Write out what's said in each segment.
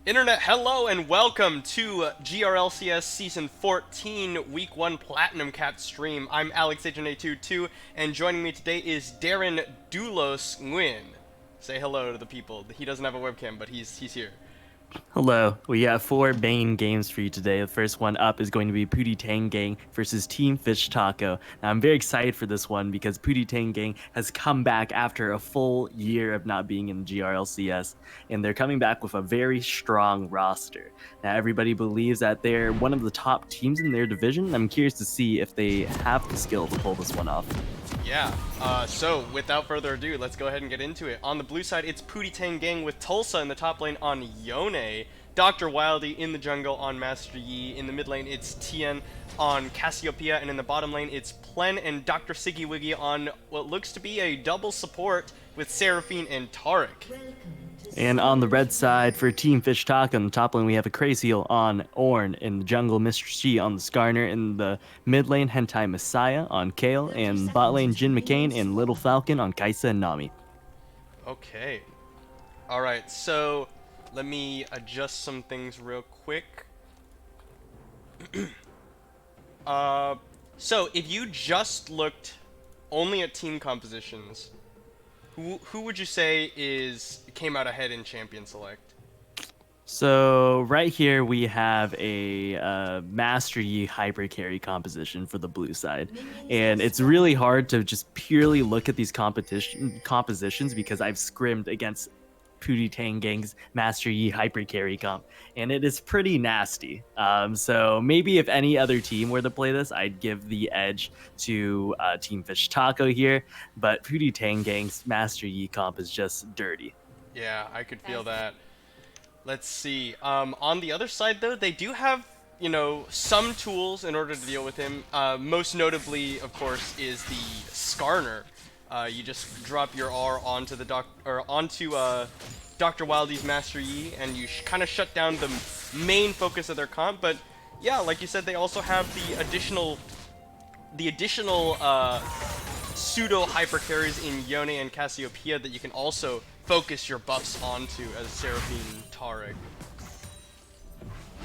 Internet, hello and welcome to GRLCS Season 14 Week 1 Platinum Cap stream. I'm AlexAgent822, and joining me today is Darren Doulos Nguyen. Say hello to the people. He doesn't have a webcam, but he's here. Hello, we have four main games for you today. The first one up is going to be Pootie Tang Gang versus Team Fish Taco. Now, I'm very excited for this one because Pootie Tang Gang has come back after a full year of not being in GRLCS, and they're coming back with a very strong roster. Now, everybody believes that they're one of the top teams in their division. I'm curious to see if they have the skill to pull this one off. Yeah, so without further ado, let's go ahead and get into it. On the blue side, it's Pootie Tang Gang with Tulsa in the top lane on Yone, Dr. Wildy in the jungle on Master Yi. In the mid lane, it's Tien on Cassiopeia, and in the bottom lane, it's Plen and Dr. Siggy Wiggy on what looks to be a double support with Seraphine and Taric. And on the red side for Team Fish Taco, on the top lane we have a Craziel on Ornn, in the jungle Mr. G on the Skarner, in the mid lane Hentai Messiah on Kale, and bot lane Jin McCain and Little Falcon on Kaisa and Nami. Okay. Alright, so let me adjust some things real quick. So if you just looked only at team compositions, who would you say came out ahead in Champion Select? So right here we have a Master Yi Hyper Carry composition for the blue side, and it's really hard to just purely look at these compositions because I've scrimmed against Pootie Tang Gang's Master Yi Hyper Carry comp, and it is pretty nasty. So maybe if any other team were to play this, I'd give the edge to Team Fish Taco here, but Pootie Tang Gang's Master Yi comp is just dirty. Yeah, I could feel that. Let's see. On the other side, though, they do have, some tools in order to deal with him. Most notably, of course, is the Skarner. You just drop your R onto Dr. Wildy's Master Yi, and you kind of shut down the main focus of their comp. But yeah, like you said, they also have the additional pseudo hyper carries in Yone and Cassiopeia that you can also focus your buffs onto as Seraphine Taric.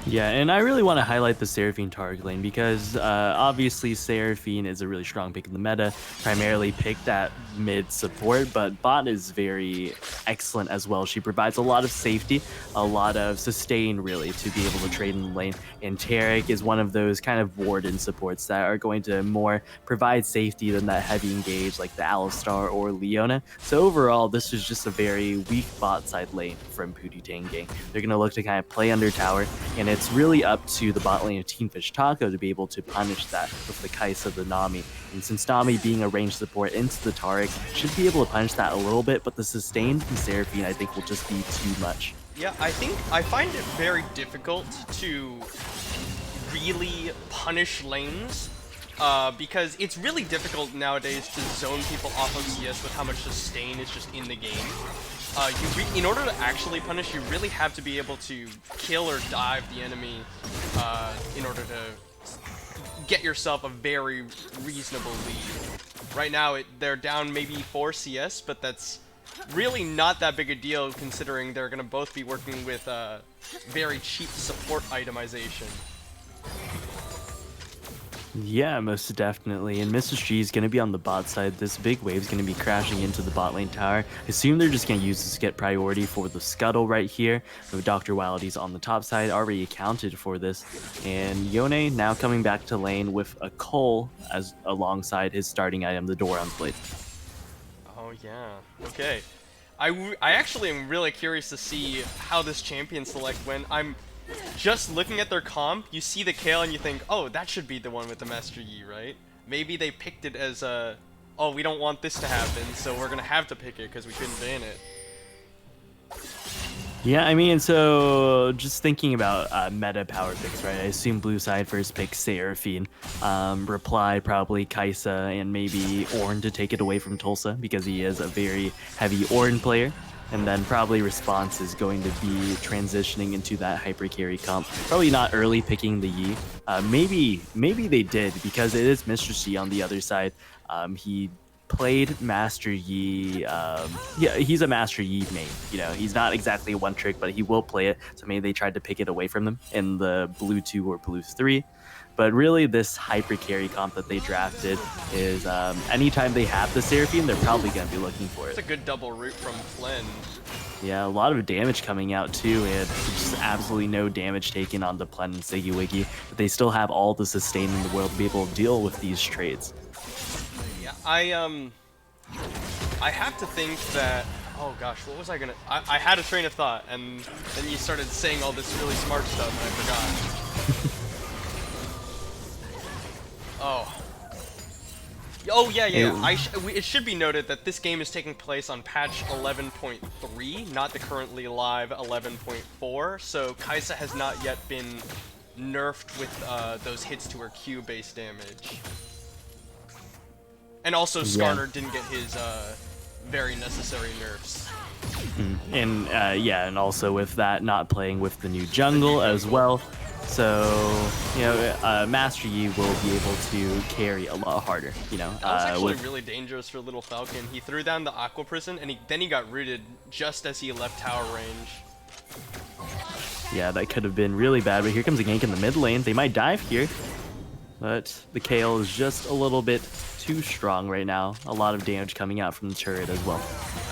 Yeah, and I really want to highlight the Seraphine Taric lane because obviously Seraphine is a really strong pick in the meta, primarily picked at mid support, but bot is very excellent as well. She provides a lot of safety, a lot of sustain really to be able to trade in the lane, and Taric is one of those kind of warden supports that are going to more provide safety than that heavy engage like the Alistar or Leona. So overall, this is just a very weak bot side lane from Pootie Tang Gang. They're going to look to kind of play under tower, and it's really up to the bot lane of Team Fish Taco to be able to punish that with the Kaisa, the Nami. And since Nami being a ranged support into the Taric should be able to punish that a little bit, but the sustain from Seraphine I think will just be too much. Yeah, I find it very difficult to really punish lanes because it's really difficult nowadays to zone people off of CS with how much sustain is just in the game. In order to actually punish, you really have to be able to kill or dive the enemy in order to get yourself a very reasonable lead. Right now, they're down maybe 4 CS, but that's really not that big a deal considering they're going to both be working with very cheap support itemization. Yeah, most definitely. And Mrs. G is going to be on the bot side. This big wave is going to be crashing into the bot lane tower. I assume they're just going to use this to get priority for the scuttle right here. With Dr. Wildy's on the top side, already accounted for this. And Yone now coming back to lane with a Cole as alongside his starting item, the Doran's Blade. Oh yeah, okay. I actually am really curious to see how this champion select went. I'm just looking at their comp, you see the Kale and you think, oh, that should be the one with the Master Yi, right? Maybe they picked it as a, oh, we don't want this to happen, so we're gonna have to pick it because we couldn't ban it. Yeah, I mean, so just thinking about meta power picks, right? I assume blue side first pick Seraphine, reply probably Kaisa, and maybe Ornn to take it away from Tulsa because he is a very heavy Ornn player. And then probably response is going to be transitioning into that hyper carry comp. Probably not early picking the Yi. Maybe they did because it is Mr. C on the other side. He played Master Yi. Yeah, he's a Master Yi main. You know, he's not exactly a one trick, but he will play it. So maybe they tried to pick it away from him in the Blue 2 or Blue 3. But really, this hyper carry comp that they drafted is anytime they have the Seraphine, they're probably going to be looking for It's it. a good double root from Flynn. Yeah, a lot of damage coming out too, and just absolutely no damage taken on the Plen and Siggy Wiggy. But they still have all the sustain in the world to be able to deal with these trades. Yeah, I have to think that. Oh gosh, what was I gonna? I had a train of thought, and then you started saying all this really smart stuff, and I forgot. Oh. Oh yeah. It should be noted that this game is taking place on patch 11.3, not the currently live 11.4. So Kaisa has not yet been nerfed with those hits to her Q base damage. And also Skarner didn't get his very necessary nerfs. And yeah, and also with that, not playing with the new jungle as well. So, you know, Master Yi will be able to carry a lot harder, you know. That was actually really dangerous for Little Falcon. He threw down the Aqua Prison, and then he got rooted just as he left tower range. Yeah, that could have been really bad, but here comes a gank in the mid lane. They might dive here, but the KO is just a little bit too strong right now. A lot of damage coming out from the turret as well.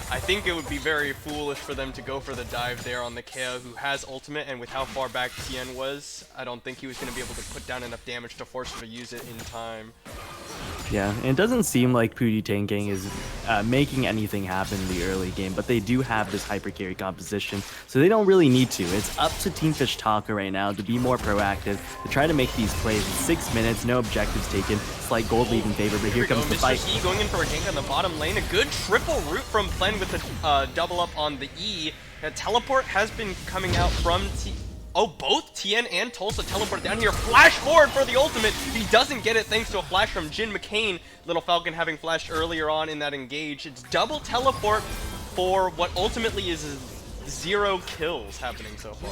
I think it would be very foolish for them to go for the dive there on the KO, who has ultimate, and with how far back Tien was, I don't think he was going to be able to put down enough damage to force him to use it in time. Yeah, and it doesn't seem like Pooty Tanking is making anything happen in the early game, but they do have this hyper carry composition, so they don't really need to. It's up to Team Fish Taka right now to be more proactive, to try to make these plays in 6 minutes, no objectives taken, slight gold lead in favor, but here comes the fight. Mr. E going in for a gank on the bottom lane, a good triple root from Plen with the double up on the E. A teleport has been coming out from Oh, both Tien and Tulsa teleport down here. Flash forward for the ultimate. He doesn't get it thanks to a flash from Jin McCain. Little Falcon having flashed earlier on in that engage. It's double teleport for what ultimately is 0 kills happening so far.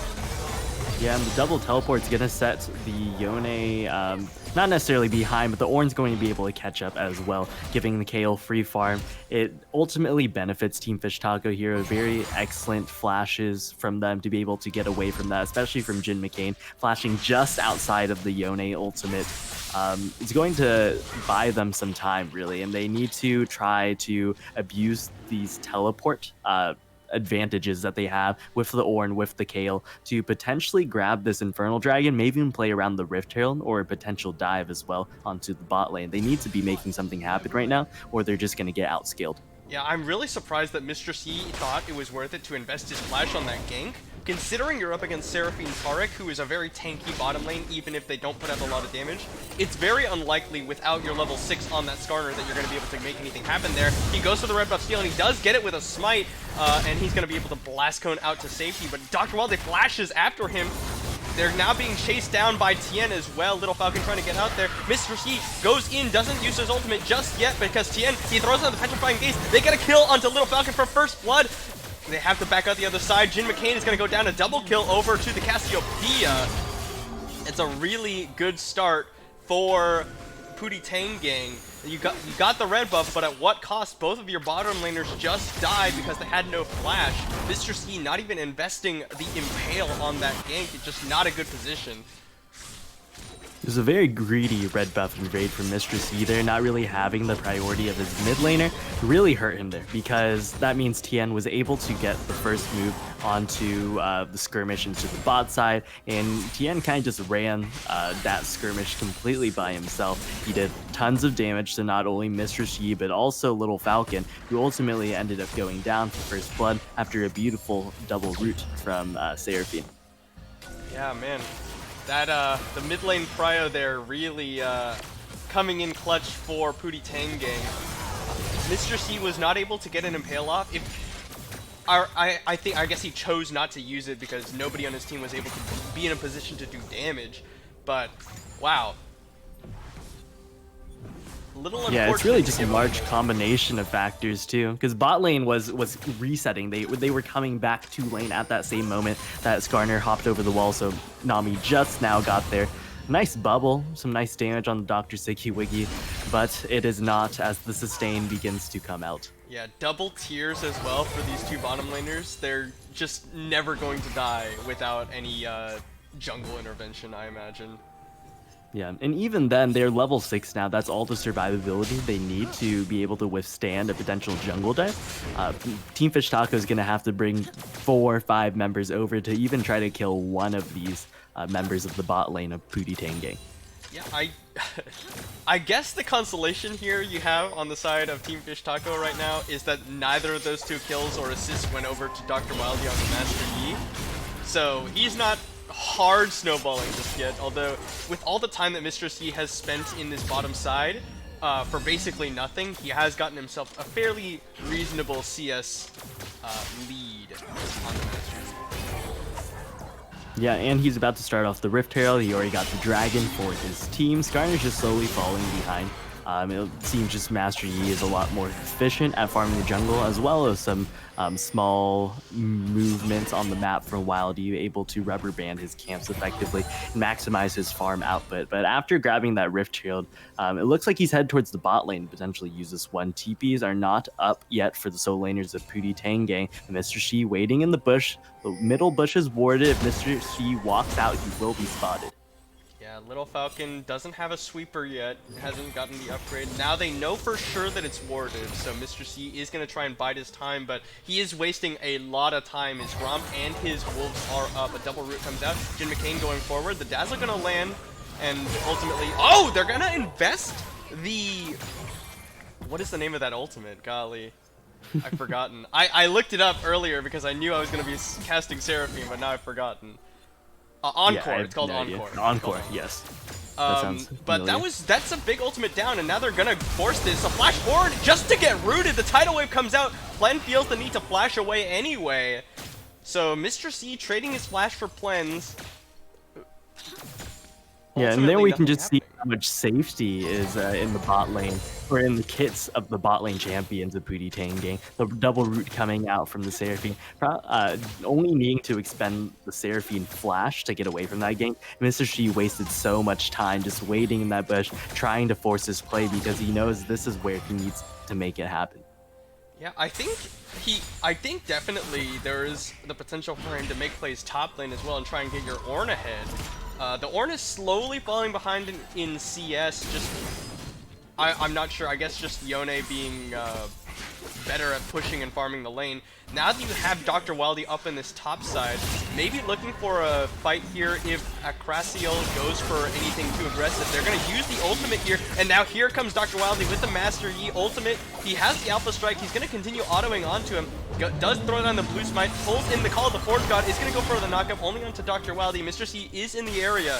Yeah, and the double teleport's gonna set the Yone, not necessarily behind, but the Ornn's going to be able to catch up as well, giving the Kayle free farm. It ultimately benefits Team Fish Taco here. Very excellent flashes from them to be able to get away from that, especially from Jin McCain, flashing just outside of the Yone ultimate. It's going to buy them some time, really, and they need to try to abuse these teleport advantages that they have with the Ornn, with the Kayle, to potentially grab this Infernal Dragon, maybe even play around the Rift Herald or a potential dive as well onto the bot lane. They need to be making something happen right now, or they're just going to get outscaled. Yeah, I'm really surprised that Mr. C thought it was worth it to invest his flash on that gank, considering you're up against Seraphine Tarek, who is a very tanky bottom lane, even if they don't put up a lot of damage. It's very unlikely without your level 6 on that Skarner that you're going to be able to make anything happen there. He goes for the red buff steal, and he does get it with a smite, and he's going to be able to blast cone out to safety, but Dr. Walde flashes after him. They're now being chased down by Tien as well. Little Falcon trying to get out there. Mr. C goes in, doesn't use his ultimate just yet because Tien, he throws out the Petrifying Gaze. They get a kill onto Little Falcon for first blood. They have to back out the other side. Jin McCain is going to go down a double kill over to the Cassiopeia. It's a really good start for Pooty Tang Gang. You got the red buff, but at what cost? Both of your bottom laners just died because they had no flash. Mr. C not even investing the Impale on that gank. It's just not a good position. It was a very greedy red buff invade from Mr. C there, not really having the priority of his mid laner. Really hurt him there, because that means Tien was able to get the first move onto the skirmish into the bot side, and Tien kind of just ran that skirmish completely by himself. He did tons of damage to not only Mr. C, but also Little Falcon, who ultimately ended up going down for first blood after a beautiful double root from Seraphine. Yeah, man. That, the mid lane prio there really coming in clutch for Pooty Tang Gang. Mr. C was not able to get an Impale off. I guess he chose not to use it because nobody on his team was able to be in a position to do damage. But, wow. Yeah, it's really just a large combination of factors too, because bot lane was resetting. They were coming back to lane at that same moment that Skarner hopped over the wall, so Nami just now got there. Nice bubble, some nice damage on the Dr. Sicky Wiggy, but it is not as the sustain begins to come out. Yeah, double tiers as well for these two bottom laners. They're just never going to die without any jungle intervention, I imagine. Yeah, and even then, they're level 6 now. That's all the survivability they need to be able to withstand a potential jungle dive. Team Fish Taco is going to have to bring 4 or 5 members over to even try to kill one of these members of the bot lane of Pootie Tangay. Yeah, I guess the consolation here you have on the side of Team Fish Taco right now is that neither of those 2 kills or assists went over to Dr. Wildy on the Master Yi. So he's not hard snowballing just yet, although with all the time that Mr. C has spent in this bottom side for basically nothing, he has gotten himself a fairly reasonable CS lead on the Master Yi. Yeah, and he's about to start off the Rift Herald. He already got the Dragon for his team. Skarner's just slowly falling behind. It seems just Master Yi is a lot more efficient at farming the jungle, as well as some small movements on the map from Wildy, able to rubber band his camps effectively and maximize his farm output. But after grabbing that Rift Shield, it looks like he's headed towards the bot lane to potentially use this one. TPs are not up yet for the solo laners of Pootie Tangay. Mr. Shi waiting in the bush. The middle bush is warded. If Mr. Shi walks out, he will be spotted. Yeah, Little Falcon doesn't have a sweeper yet, hasn't gotten the upgrade. Now they know for sure that it's warded, so Mr. C is going to try and bide his time, but he is wasting a lot of time. His Gromp and his Wolves are up. A double root comes out. Jin McCain going forward. The Dazzler going to land, and ultimately... Oh, they're going to invest the... What is the name of that ultimate? Golly. I've forgotten. I looked it up earlier because I knew I was going to be casting Seraphine, but now I've forgotten. Encore. Yeah, it's called no Encore. Encore, yes. But that's a big ultimate down, and now they're gonna force this. A flash forward just to get rooted. The tidal wave comes out. Plen feels the need to flash away anyway. So Mr. C trading his flash for Plen's. Yeah, and there we can just see how much safety is in the bot lane, or in the kits of the bot lane champions of Pootie Tangay. The double root coming out from the Seraphine, only needing to expend the Seraphine flash to get away from that gank. Mr. Shi wasted so much time just waiting in that bush, trying to force his play because he knows this is where he needs to make it happen. Yeah, I think definitely there is the potential for him to make plays top lane as well and try and get your Ornn ahead. The Ornn is slowly falling behind in CS, just... I'm not sure, I guess just Yone being better at pushing and farming the lane. Now that you have Dr. Wildy up in this top side, maybe looking for a fight here if Akrasiel goes for anything too aggressive. They're going to use the ultimate here, and now here comes Dr. Wildy with the Master Yi ultimate. He has the Alpha Strike. He's going to continue autoing onto him. Does throw down the Blue Smite, pulls in the Call of the Forge God, is going to go for the knockup only onto Dr. Wildy. Mr. C is in the area.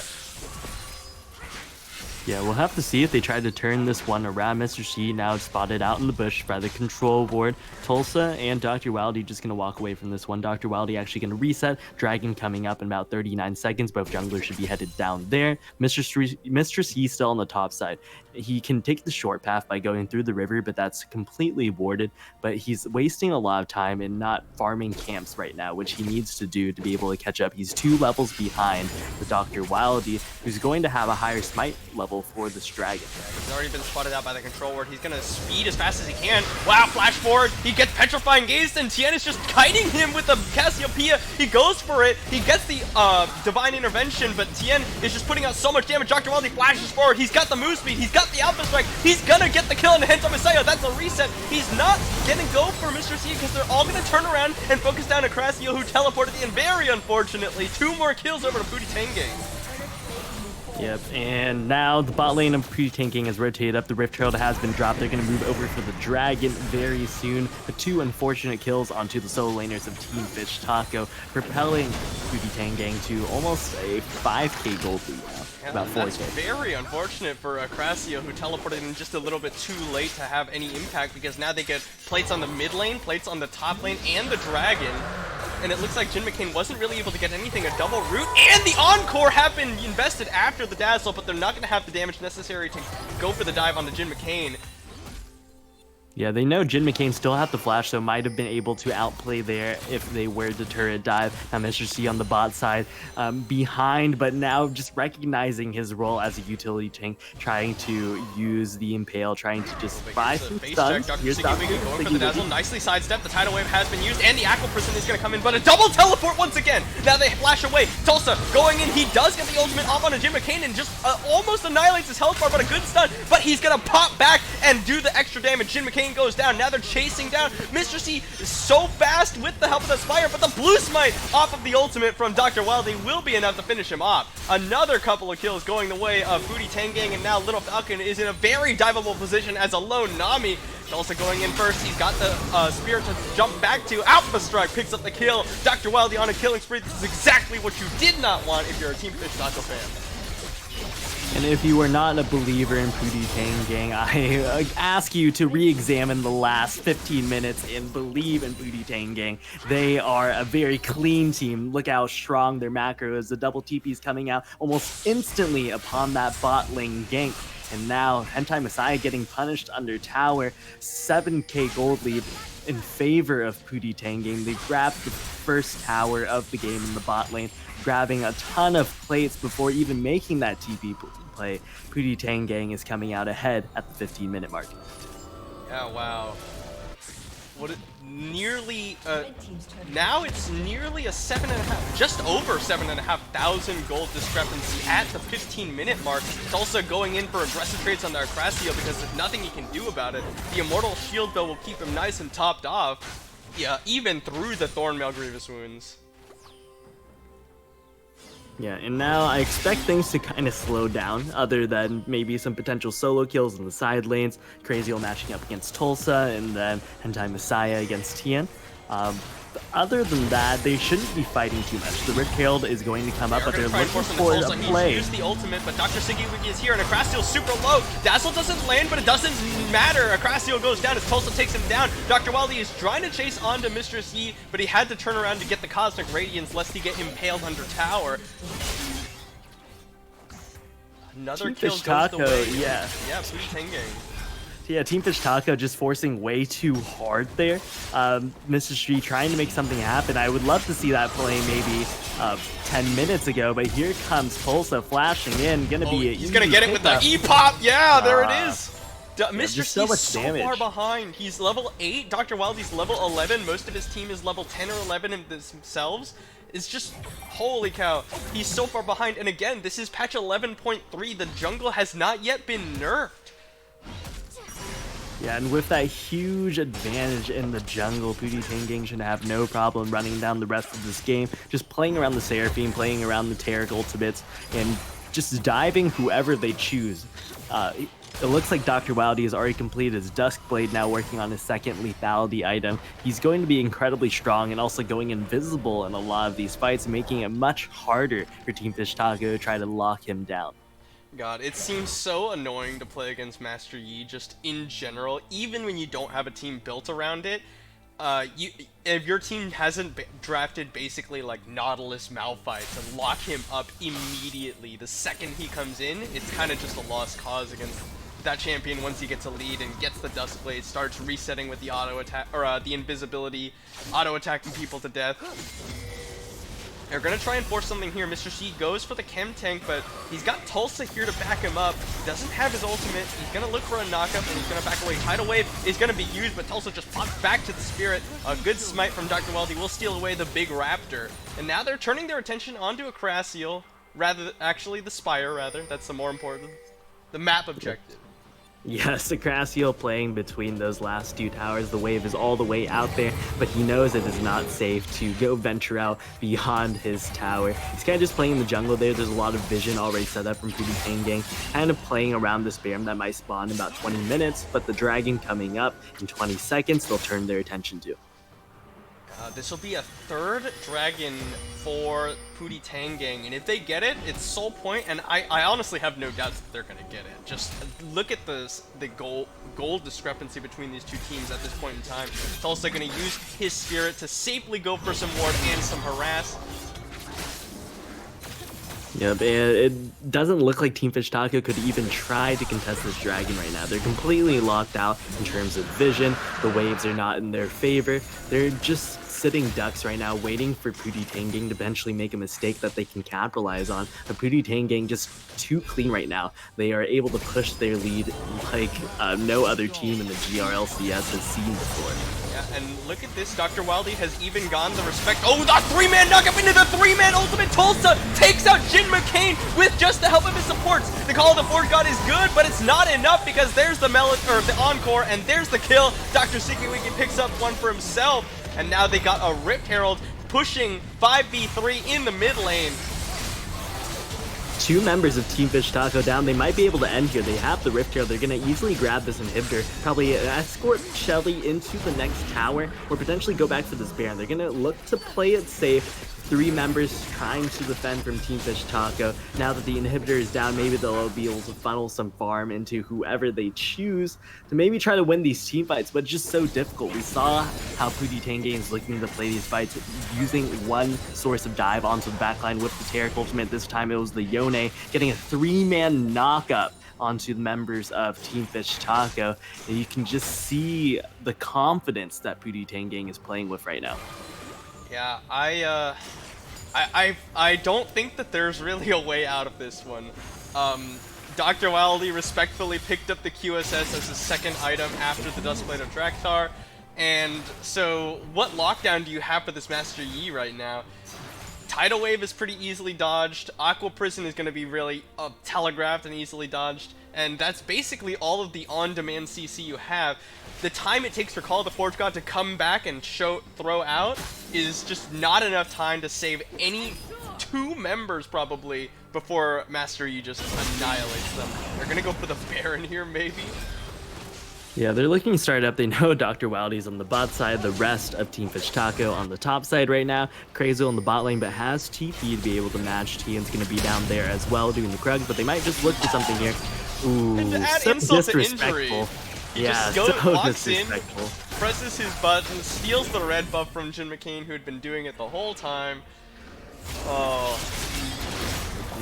Yeah, we'll have to see if they try to turn this one around. Mr. Shi now spotted out in the bush by the control board. Tulsa and Dr. Wildy just going to walk away from this one. Dr. Wildy actually going to reset. Dragon coming up in about 39 seconds. Both junglers should be headed down there. Mr. C still on the top side. He can take the short path by going through the river, but that's completely warded. But he's wasting a lot of time and not farming camps right now, which he needs to do to be able to catch up. He's 2 levels behind the Dr. Wildy, who's going to have a higher smite level for this dragon. He's already been spotted out by the control ward. He's gonna speed as fast as he can. Wow, flash forward. He gets Petrifying Gaze, and Tien is just kiting him with the Cassiopeia. He goes for it. He gets the Divine Intervention, but Tien is just putting out so much damage. Dr. Wildy flashes forward. He's got the move speed. He's got the Alpha Strike. He's gonna get the kill in the hands of Messiah. That's a reset. He's not gonna go for Mr. C because they're all gonna turn around and focus down Akrasiel, who teleported in. Very unfortunately, 2 more kills over to Pootie Tangay. Yep, and now the bot lane of Pootie Tangay has rotated up. The Rift Herald has been dropped. They're going to move over for the Dragon very soon. The 2 unfortunate kills onto the solo laners of Team Fish Taco, propelling Pootie Tangay to almost a 5k gold lead now. Yeah, about 4k. That's very unfortunate for Akrasiel, who teleported in just a little bit too late to have any impact, because now they get plates on the mid lane, plates on the top lane, and the Dragon. And it looks like Jin McCain wasn't really able to get anything. A double root and the Encore happened invested after the Dazzle, but they're not going to have the damage necessary to go for the dive on the Jin McCain. Yeah, they know Jin McCain still have the flash, so might have been able to outplay there if they were to turret dive. Now Mr. C on the bot side behind, but now just recognizing his role as a utility tank, trying to use the Impale, trying to just buy some stuns. Here's Dr. Siggy going for the dazzle, nicely sidestep. The tidal wave has been used, and the Aqua Prison is going to come in, but a double teleport once again. Now they flash away. Tulsa going in. He does get the ultimate off on a Jin McCain and just almost annihilates his health bar, but a good stun. But he's going to pop back and do the extra damage. Jin McCain goes down. Now they're chasing down. Mr. C is so fast with the help of the Spire, but the blue smite off of the ultimate from Dr. Wildey will be enough to finish him off. Another couple of kills going the way of Booty Tangang, and now Little Falcon is in a very diveable position as a lone Nami. Also going in first. He's got the Spirit to jump back to. Alpha Strike picks up the kill. Dr. Wildey on a killing spree. This is exactly what you did not want if you're a Team Fish Taco fan. And if you are not a believer in Pootie Tang Gang, I ask you to re-examine the last 15 minutes and believe in Pootie Tang Gang. They are a very clean team. Look how strong their macro is. The double TP's coming out almost instantly upon that bot lane gank. And now Hentai Messiah getting punished under tower. 7k gold lead in favor of Pootie Tang Gang. They grabbed the first tower of the game in the bot lane, grabbing a ton of plates before even making that TP play. Pootie Tang Gang is coming out ahead at the 15-minute mark. Yeah, wow. What nearly now it's nearly a 7.5, just over 7,500 gold discrepancy at the 15-minute mark. It's also going in for aggressive trades on the Acrasio because there's nothing he can do about it. The Immortal Shield though will keep him nice and topped off, yeah, even through the Thornmail Grievous wounds. Yeah, and now I expect things to kind of slow down, other than maybe some potential solo kills in the side lanes, Craziel matching up against Tulsa, and then Hentai Messiah against Tian. Other than that, they shouldn't be fighting too much. The Rick Herald is going to come up, but they're looking for a play. He's used the ultimate, but Dr. Siggy is here, and Acrasiel's super low. Dazzle doesn't land, but it doesn't matter. Acrasiel goes down as Tulsa takes him down. Dr. Wildey is trying to chase onto Mistress Yi, but he had to turn around to get the Cosmic Radiance lest he get impaled under tower. Another kill goes the way. Yeah, Pootie Tang Gang. Yeah, Team Fish Taco just forcing way too hard there. Mr. Street trying to make something happen. I would love to see that play maybe 10 minutes ago, but here comes Tulsa flashing in. He's gonna get it with the E-pop. Yeah, there it is. Mr. So much so damage. far behind. He's level 8. Dr. Wildey's level 11. Most of his team is level 10 or 11 in themselves. It's just, holy cow. He's so far behind. And again, this is patch 11.3. The jungle has not yet been nerfed. Yeah, and with that huge advantage in the jungle, Pootie Tang Gang should have no problem running down the rest of this game, just playing around the Seraphine, playing around the Taric ultimates, and just diving whoever they choose. It looks like Dr. Wildey has already completed his Duskblade, now working on his second lethality item. He's going to be incredibly strong and also going invisible in a lot of these fights, making it much harder for Team Fish Taco to try to lock him down. God, it seems so annoying to play against Master Yi just in general, even when you don't have a team built around it. If your team hasn't drafted basically like Nautilus Malphite to lock him up immediately the second he comes in, it's kind of just a lost cause against that champion once he gets a lead and gets the Duskblade, starts resetting with the auto attack, or the invisibility, auto attacking people to death. They're going to try and force something here. Mr. C goes for the chem tank, but he's got Tulsa here to back him up. He doesn't have his ultimate. He's going to look for a knockup, and he's going to back away. Tidal Wave is going to be used, but Tulsa just pops back to the Spirit. A good smite from Dr. Wildey will steal away the big Raptor. And now they're turning their attention onto a Acrasiel, actually the Spire, rather. That's the more important. The map objective. Yes, Acrasio playing between those last two towers. The wave is all the way out there, but he knows it is not safe to go venture out beyond his tower. He's kind of just playing in the jungle there. There's a lot of vision already set up from Pootie Tang Gang, kind of playing around this Baron that might spawn in about 20 minutes, but the dragon coming up in 20 seconds, they'll turn their attention to. This will be a third dragon for Pootie Tang Gang, and if they get it, it's Soul Point, and I honestly have no doubts that they're going to get it. Just look at the gold discrepancy between these two teams at this point in time. It's also going to use his Spirit to safely go for some ward and some harass. Yep, and it doesn't look like Team Fish Taco could even try to contest this dragon right now. They're completely locked out in terms of vision. The waves are not in their favor. They're just sitting ducks right now, waiting for Pootie Tanging to eventually make a mistake that they can capitalize on. But Pootie Tanging just too clean right now. They are able to push their lead like no other team in the GRLCS has seen before. Yeah, and look at this. Dr. Wildy has even gone the respect. Oh, the three-man knockup into the three-man ultimate. Tulsa takes out Jin McCain with just the help of his supports. The Call of the Forge God is good, but it's not enough because there's the the encore, and there's the kill. Dr. Sikiwiki picks up one for himself, and now they got a Rift Herald pushing 5v3 in the mid lane. Two members of Team Fish Taco down. They might be able to end here. They have the Rift Herald. They're going to easily grab this inhibitor, probably escort Shelly into the next tower, or potentially go back for this Baron. They're going to look to play it safe. Three members trying to defend from Team Fish Taco. Now that the inhibitor is down, maybe they'll be able to funnel some farm into whoever they choose to maybe try to win these team fights, but it's just so difficult. We saw how Pootie Tangay is looking to play these fights using one source of dive onto the backline with the Taric ultimate. This time it was the Yone getting a three-man knockup onto the members of Team Fish Taco. And you can just see the confidence that Pootie Tangay is playing with right now. Yeah, I don't think that there's really a way out of this one. Dr. Wildy respectfully picked up the QSS as his second item after the Dustblade of Drakthar, and so what lockdown do you have for this Master Yi right now? Tidal Wave is pretty easily dodged, Aqua Prison is going to be really telegraphed and easily dodged, and that's basically all of the on-demand CC you have. The time it takes for Call of the Forge God to come back and throw out is just not enough time to save any two members probably before Master Yi just annihilates them. They're gonna go for the Baron here maybe. Yeah, they're looking to start up. They know Dr. Wildy's on the bot side, the rest of Team Fish Taco on the top side right now. Crazo on the bot lane, but has TP to be able to match. Tian's going to be down there as well doing the Krug, but they might just look for something here. Ooh, and to add so insult to disrespectful. injury, he Yeah, just so walks in, disrespectful. presses his button, steals the red buff from Jin McCain, who had been doing it the whole time. Oh.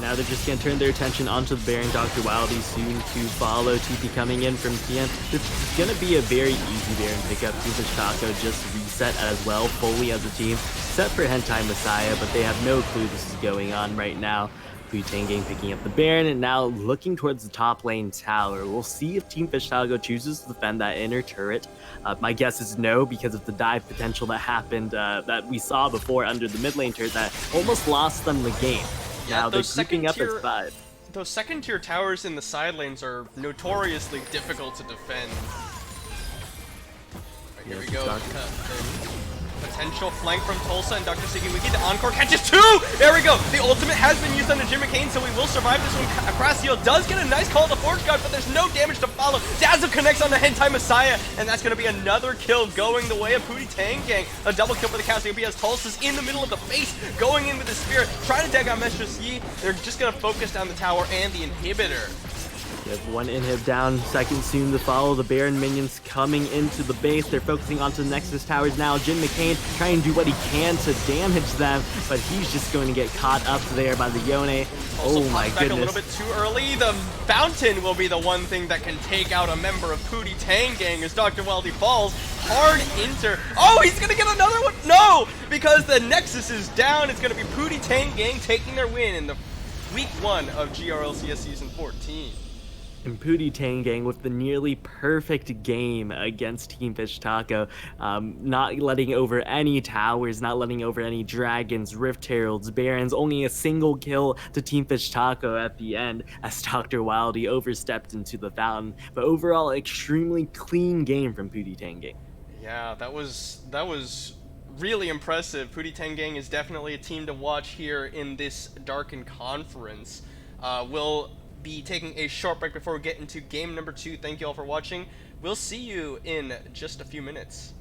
Now they're just going to turn their attention onto the Baron. Dr. Wildy soon to follow. TP coming in from Tian. This is going to be a very easy Baron pickup. Team Fish Taco just reset as well, fully as a team, except for Hentai Messiah, but they have no clue this is going on right now. Tangay picking up the Baron, and now looking towards the top lane tower. We'll see if Team Fish Taco chooses to defend that inner turret. My guess is no, because of the dive potential that happened, that we saw before under the mid lane turret that almost lost them the game. Yeah, now they're creeping up at 5. Those second tier towers in the side lanes are notoriously difficult to defend. Right, here we go. Potential flank from Tulsa and Dr. Sikiwiki. The encore catches 2! There we go! The ultimate has been used on Jin McCain, so we will survive this one. Acrasio does get a nice Call of the Forge God, but there's no damage to follow. Dazzle connects on the Hentai Messiah, and that's going to be another kill going the way of Pootie Tangay. A double kill for the Cassiopeia as Tulsa's in the middle of the face, going in with the Spirit, trying to tag out Mistress Yi. They're just going to focus down the tower and the inhibitor. You have one inhib down, second soon to follow. The Baron minions coming into the base. They're focusing onto the Nexus towers now. Jin McCain trying to do what he can to damage them, but he's just going to get caught up there by the Yone. Also oh my back goodness. a little bit too early. The Fountain will be the one thing that can take out a member of Pootie Tangay as Dr. Wildy falls. Hard enter. Oh, he's going to get another one. No, because the Nexus is down. It's going to be Pootie Tangay taking their win in the week 1 of GRLCS Season 14. And Pootie Tangay with the nearly perfect game against Team Fish Taco, not letting over any towers, not letting over any dragons, Rift Heralds, Barons, only a single kill to Team Fish Taco at the end as Dr. Wildy overstepped into the fountain. But overall, extremely clean game from Pootie Tangay. Yeah, that was really impressive. Pootie Tangay is definitely a team to watch here in this Darkin conference. We'll be taking a short break before we get into game number 2. Thank you all for watching. We'll see you in just a few minutes.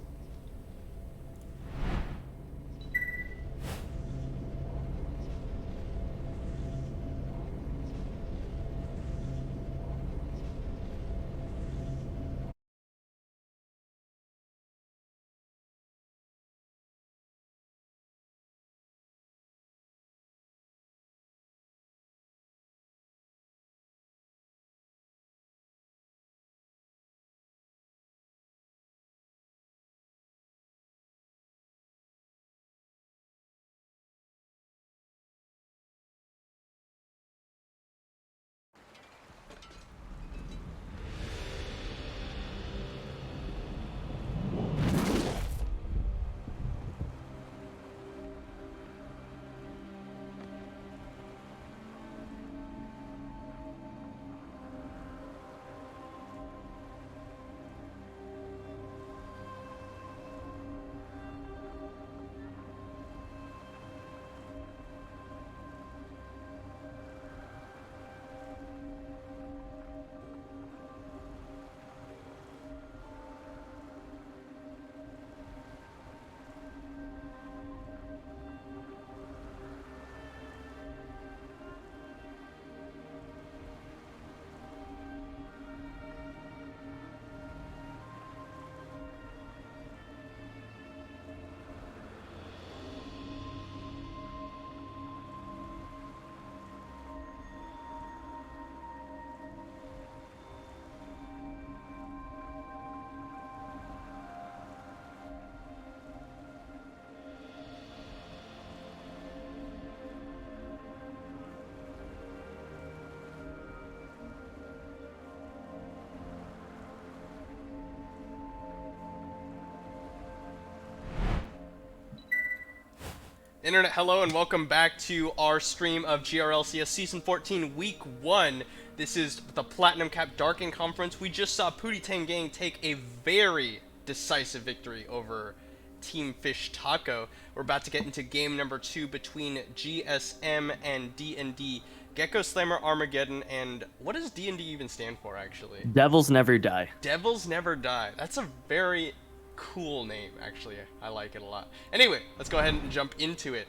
Internet, hello and welcome back to our stream of GRLCS Season 14 Week 1. This is the Platinum Cap Darkin Conference. We just saw Pootie Tang Gang take a very decisive victory over Team Fish Taco. We're about to get into game number 2 between GSM and D&D. Gecko Slammer Armageddon, and what does D&D even stand for, actually? Devils never die. Devils Never Die. That's a very cool name, actually. I like it a lot. Anyway, let's go ahead and jump into it.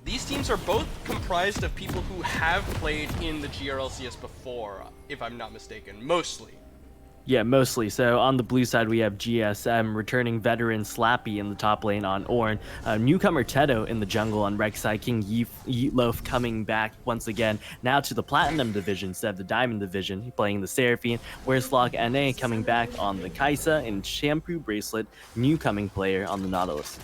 These teams are both comprised of people who have played in the GRLCS before, if I'm not mistaken. Mostly. Yeah, mostly. So on the blue side, we have GSM, returning veteran Slappy in the top lane on Ornn, newcomer Teto in the jungle on Rek'Sai, King Yeatloaf coming back once again, now to the Platinum division instead of the Diamond division, playing the Seraphine, Where'slock NA coming back on the Kaisa, and Shampoo Bracelet, new coming player on the Nautilus.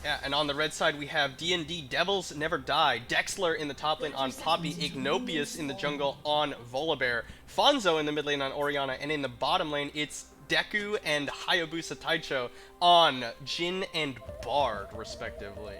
Yeah, and on the red side we have D&D Devils Never Die, Dexler in the top lane on Poppy, Ignopius in the jungle on Volibear, Fonzo in the mid lane on Orianna, and in the bottom lane it's Deku and Hayabusa Taicho on Jhin and Bard, respectively.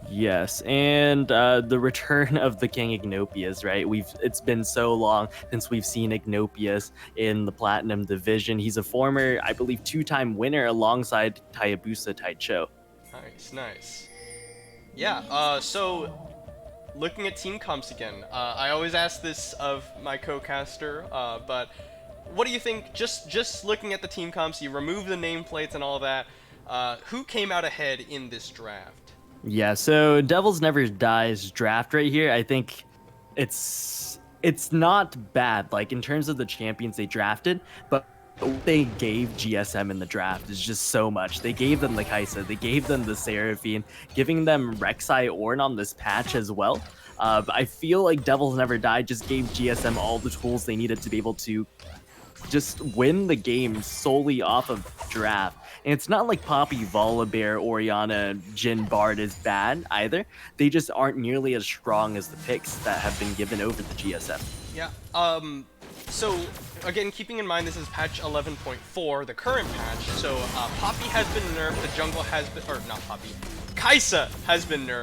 Yes, and the return of the King Ignopius, right? It's been so long since we've seen Ignopius in the Platinum division. He's a former, I believe, 2-time winner alongside Hayabusa Taicho. Nice, nice. Yeah, so looking at team comps again, I always ask this of my co-caster, but what do you think, just looking at the team comps, you remove the nameplates and all that, who came out ahead in this draft? Yeah, so Devils Never Dies draft right here, I think it's not bad, like in terms of the champions they drafted, but what they gave GSM in the draft is just so much. They gave them the Kaisa, they gave them the Seraphine, giving them Rek'Sai Ornn on this patch as well. I feel like Devils Never Die just gave GSM all the tools they needed to be able to just win the game solely off of draft. And it's not like Poppy, Volibear, Orianna, Jhin, Bard is bad either. They just aren't nearly as strong as the picks that have been given over the GSM. Yeah, so again, keeping in mind this is patch 11.4, the current patch, so Poppy has been nerfed, the jungle has been, or not Poppy, Kaisa has been nerfed.